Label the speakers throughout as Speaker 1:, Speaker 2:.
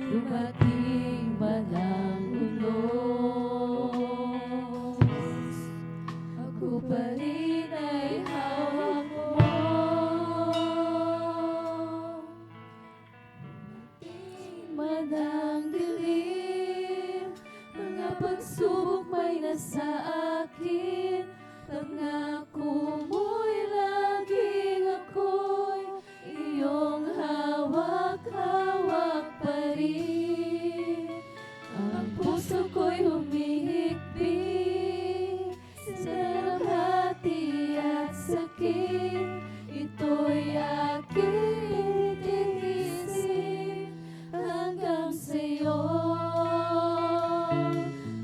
Speaker 1: dumating man ang unos, ako pa rin ay hawak mo. Dumating man ang dilim, mga pagsubok may nasa akin, pangako mo'y laging ako'y iyong hawak-hawak pa rin. Ang puso ko'y humihikbi sa dalamhati at sakit, ito'y aking titiisin hanggang sa'yo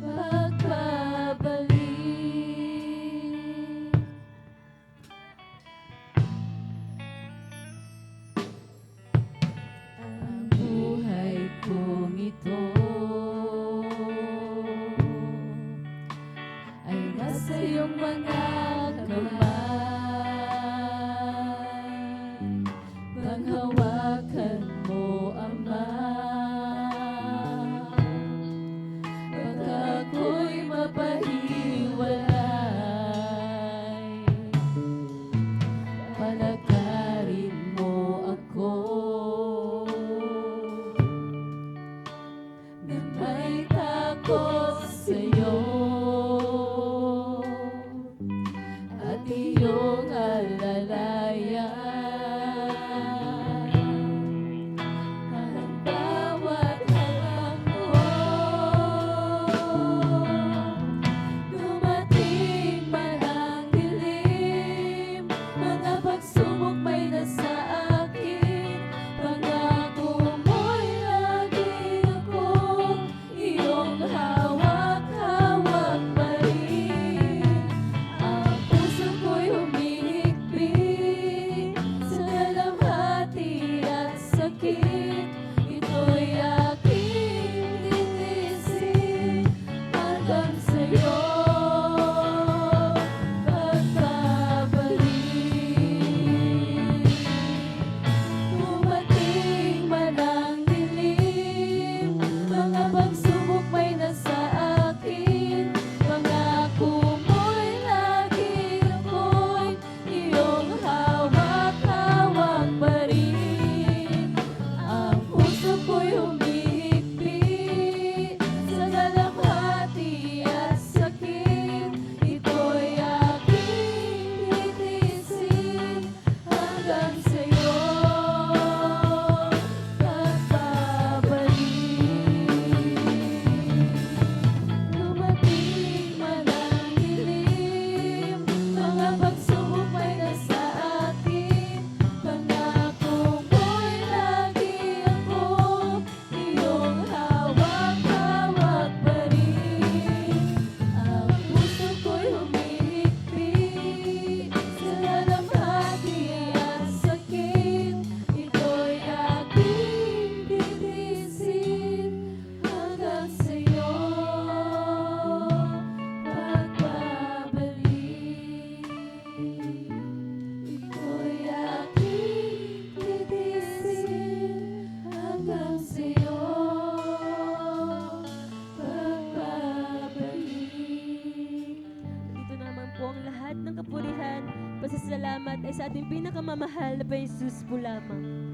Speaker 1: pagbabalik. Ang buhay kong ito ay nasa iyong mga kamay. Panghawakan mo, Ama, baka ako'y mapahiwalay. Palakarin mo ako na may takot sa'yo at iyong alalayan. Ang bawat harap mo, dumating man ang dilim, mga pagsubok may nasa akin, pangako mo'y laging akong iyong hawak-hawak pa rin. Ang puso ko'y humihikbi sa dalamhati at sakit, ito'y aking titiisin hanggang sa'yo pagbabalik. Dumating man ang dilim, mga pagsubok may nasa akin, pangako mo'y laging ako'y iyong hawak-hawak pa rin. Ang puso ko'y humihikbi sa dalamhati at sakit, ito'y aking titiisin hanggang sa'yo pagbabalik. Dumating man ang dilim, mga pagsubok may nasa akin, pangako mo'y lagi ako iyong hawak-hawak pa rin. Ang puso ko'y humihikbi sa dalamhati at sakit, ito'y aking titiisin hanggang sa'yo pagbabalik. Ito'y aking titiisin hanggang sa'yo pagbabalik.
Speaker 2: Dito naman po ang lahat ng kapurihan, pasasalamat ay sa ating pinakamamahal na Jesus po lamang.